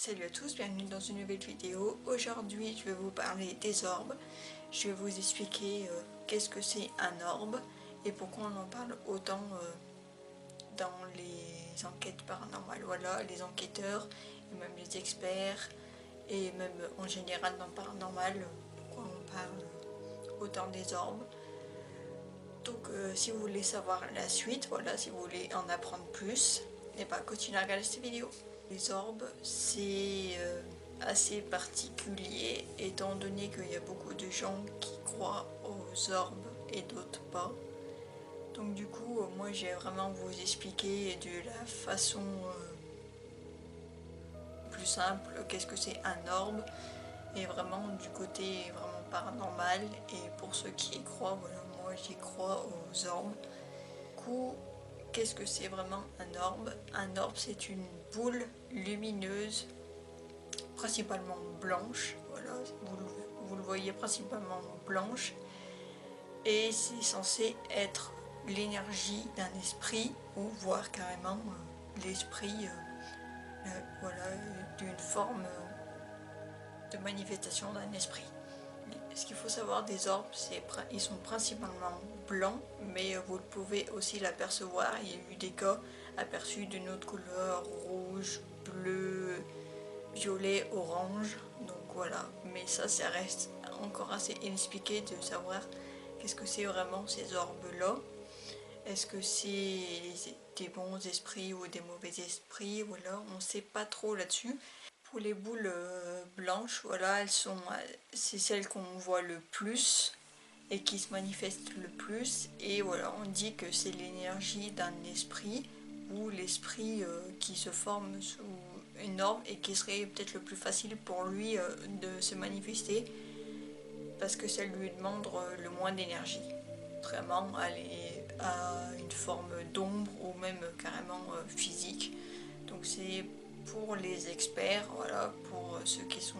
Salut à tous, bienvenue dans une nouvelle vidéo. Aujourd'hui je vais vous parler des orbes. Je vais vous expliquer qu'est-ce que c'est un orbe et pourquoi on en parle autant dans les enquêtes paranormales. Voilà, les enquêteurs et même les experts et même en général dans le paranormal, pourquoi on parle autant des orbes. Donc si vous voulez savoir la suite, voilà, si vous voulez en apprendre plus, et bien continuez à regarder cette vidéo. Les orbes, c'est assez particulier étant donné qu'il y a beaucoup de gens qui croient aux orbes et d'autres pas. Donc du coup, moi j'ai vraiment vous expliquer de la façon plus simple qu'est-ce que c'est un orbe et vraiment du côté vraiment paranormal. Et pour ceux qui y croient, voilà, moi j'y crois aux orbes. Du coup, qu'est-ce que c'est vraiment un orbe? Un orbe, c'est une boule lumineuse, principalement blanche. Voilà, vous le voyez principalement blanche. Et c'est censé être l'énergie d'un esprit, ou voire carrément l'esprit voilà, d'une forme de manifestation d'un esprit. Ce qu'il faut savoir des orbes, ils sont principalement blancs, mais vous pouvez aussi l'apercevoir. Il y a eu des cas aperçus d'une autre couleur, rouge, bleu, violet, orange. Donc voilà, mais ça reste encore assez inexpliqué de savoir qu'est-ce que c'est vraiment ces orbes-là. Est-ce que c'est des bons esprits ou des mauvais esprits? Voilà, on ne sait pas trop là-dessus. Pour les boules blanches, voilà, c'est celles qu'on voit le plus et qui se manifestent le plus. Et voilà, on dit que c'est l'énergie d'un esprit ou l'esprit qui se forme sous une orbe et qui serait peut-être le plus facile pour lui de se manifester parce que ça lui demande le moins d'énergie. Contrairement à une forme d'ombre ou même carrément physique. Donc c'est pour les experts, voilà, pour ceux qui sont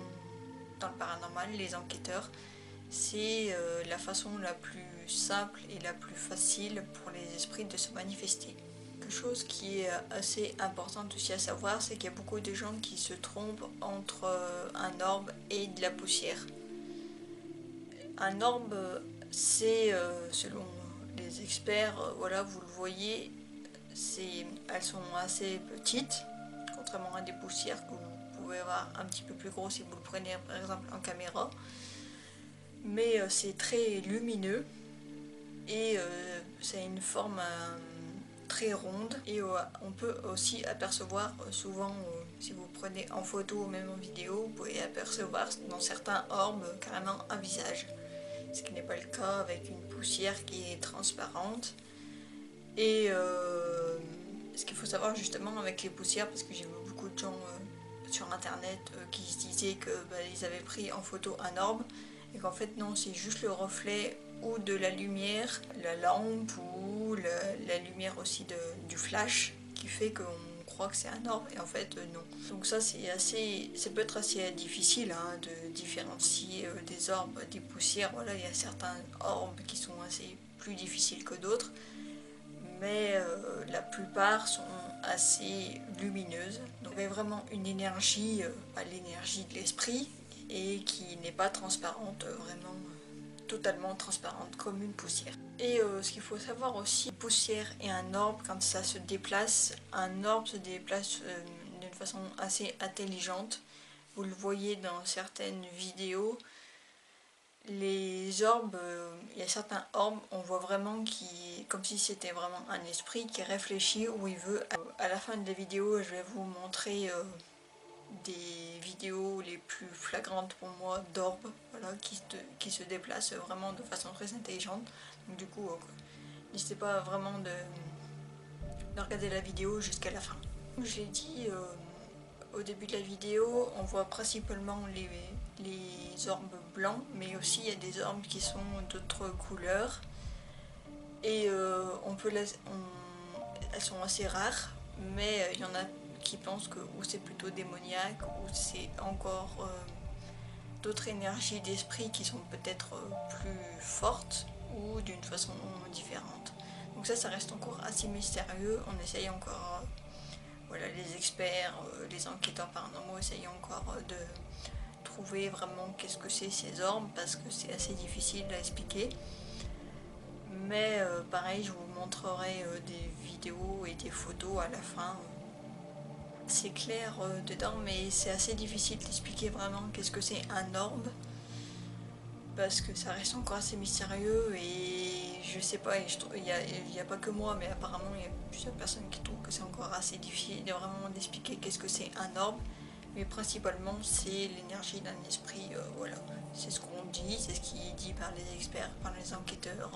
dans le paranormal, les enquêteurs, c'est la façon la plus simple et la plus facile pour les esprits de se manifester. Quelque chose qui est assez important aussi à savoir, c'est qu'il y a beaucoup de gens qui se trompent entre un orbe et de la poussière. Un orbe, c'est selon les experts, voilà, vous le voyez, elles sont assez petites, contrairement à des poussières que vous pouvez avoir un petit peu plus gros si vous le prenez par exemple en caméra. Mais c'est très lumineux et c'est une forme très ronde. Et on peut aussi apercevoir souvent, si vous prenez en photo ou même en vidéo, vous pouvez apercevoir dans certains orbes carrément un visage. Ce qui n'est pas le cas avec une poussière qui est transparente. Et ce qu'il faut savoir justement avec les poussières, parce que j'ai vu beaucoup de gens sur internet qui se disaient qu'ils avaient pris en photo un orbe et qu'en fait non, c'est juste le reflet ou de la lumière, la lampe ou la lumière aussi du flash qui fait qu'on croit que c'est un orbe et en fait non. Donc ça ça peut être assez difficile hein, de différencier des orbes des poussières. Voilà, il y a certains orbes qui sont assez plus difficiles que d'autres, mais la plupart sont assez lumineuses. Donc il y a vraiment une énergie, l'énergie de l'esprit, et qui n'est pas transparente, vraiment totalement transparente comme une poussière. Et ce qu'il faut savoir aussi, une poussière et un orbe, quand ça se déplace, un orbe se déplace d'une façon assez intelligente. Vous le voyez dans certaines vidéos. Les orbes, il y a certains orbes, on voit vraiment comme si c'était vraiment un esprit qui réfléchit où il veut. À la fin de la vidéo, je vais vous montrer des vidéos les plus flagrantes pour moi d'orbes, voilà, qui se déplacent vraiment de façon très intelligente. Donc du coup, n'hésitez pas vraiment de regarder la vidéo jusqu'à la fin. Comme je l'ai dit au début de la vidéo, on voit principalement les orbes blancs, mais aussi il y a des orbes qui sont d'autres couleurs. Et elles sont assez rares, mais il y en a qui pensent que ou c'est plutôt démoniaque, ou c'est encore d'autres énergies d'esprit qui sont peut-être plus fortes, ou d'une façon différente. Donc ça reste encore assez mystérieux, on essaye encore voilà, les experts, les enquêteurs paranormaux essayent encore de trouver vraiment qu'est-ce que c'est ces orbes, parce que c'est assez difficile à expliquer. Mais pareil, je vous montrerai des vidéos et des photos à la fin. C'est clair dedans, mais c'est assez difficile d'expliquer vraiment qu'est-ce que c'est un orbe, parce que ça reste encore assez mystérieux, et je sais pas, il n'y a pas que moi, mais apparemment il y a plusieurs personnes qui trouvent que c'est encore assez difficile de vraiment d'expliquer qu'est-ce que c'est un orbe, mais principalement c'est l'énergie d'un esprit, voilà, c'est ce qu'on dit, c'est ce qui est dit par les experts, par les enquêteurs.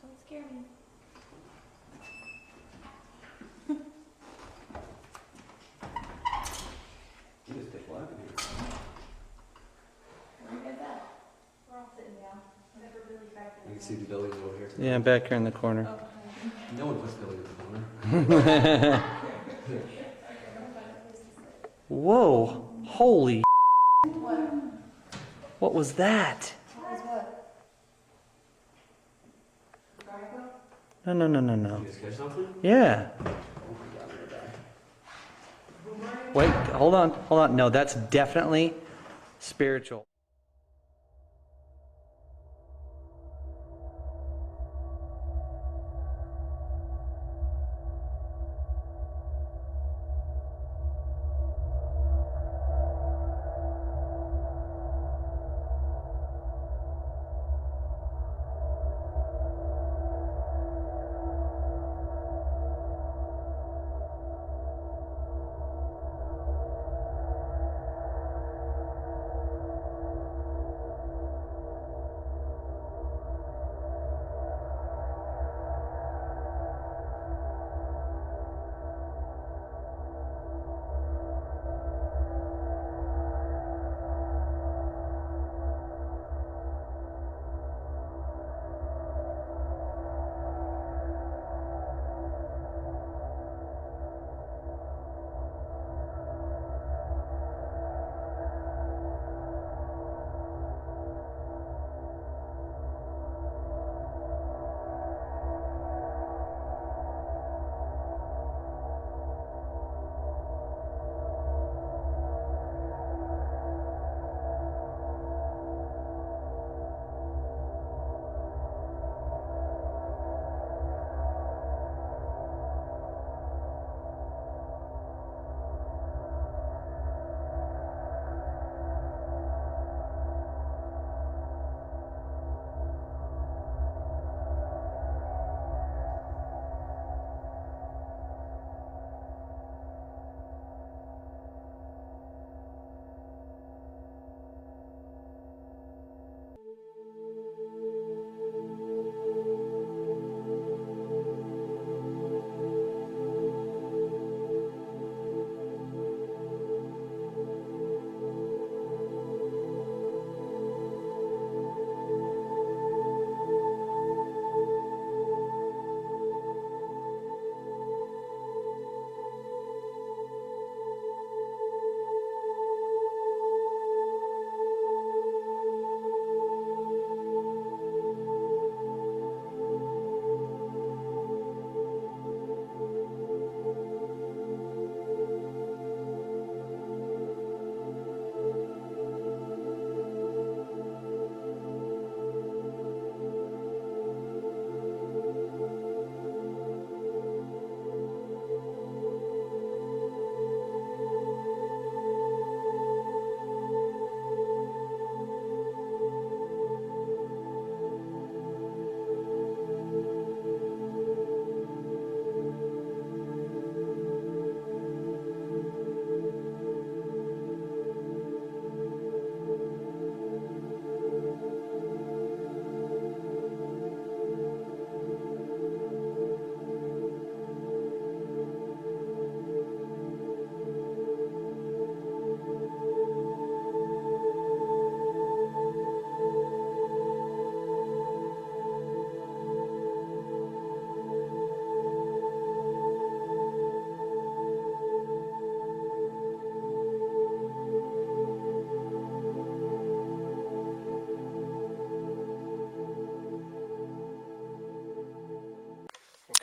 Don't scare me. You just take live in here. Where you guys at? We're all sitting down. Whenever Billy's back You there. can see the Billy's over here. Yeah, back here in the corner. Oh, No one puts Billy in the corner. Whoa! Holy! what? What was that? Is what? Gargoyle? No, no, no, no, no. You guys catch something? Yeah. Oh my god, I'm gonna die. Wait, hold on, hold on. No, that's definitely spiritual.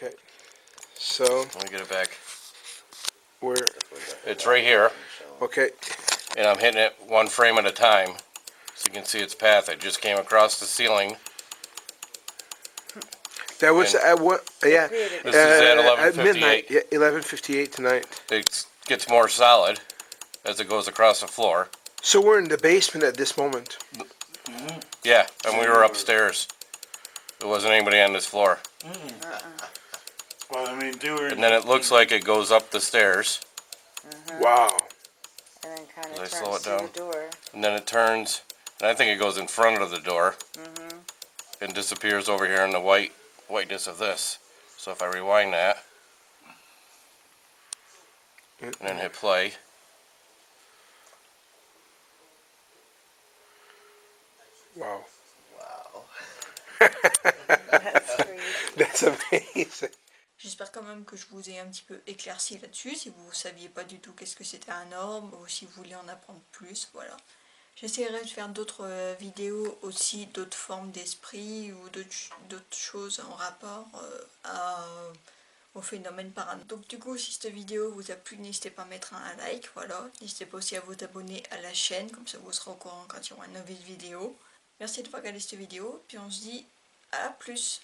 Okay. So Let me get it back. we're It's right here, okay. and I'm hitting it one frame at a time, so you can see its path. It just came across the ceiling. That was And at what? Yeah. This is at At midnight. 11:58. Yeah, 11:58 tonight. It gets more solid as it goes across the floor. So we're in the basement at this moment. Yeah, and we were upstairs. There wasn't anybody on this floor. Well, I mean, they were. And then it looks like it goes up the stairs, Wow. And then kind As I of slow turns it through down. the door. and then it turns, and I think it goes in front of the door, and disappears over here in the whiteness of this. So if I rewind that, and then hit play, Wow. That's crazy. That's amazing. J'espère quand même que je vous ai un petit peu éclairci là-dessus, si vous ne saviez pas du tout qu'est-ce que c'était un orbe, ou si vous voulez en apprendre plus, voilà. J'essaierai de faire d'autres vidéos aussi, d'autres formes d'esprit, ou d'autres choses en rapport au phénomène paranormal. Donc du coup, si cette vidéo vous a plu, n'hésitez pas à mettre un like, voilà. N'hésitez pas aussi à vous abonner à la chaîne, comme ça vous serez au courant quand il y aura une nouvelle vidéo. Merci de regarder cette vidéo, puis on se dit à plus.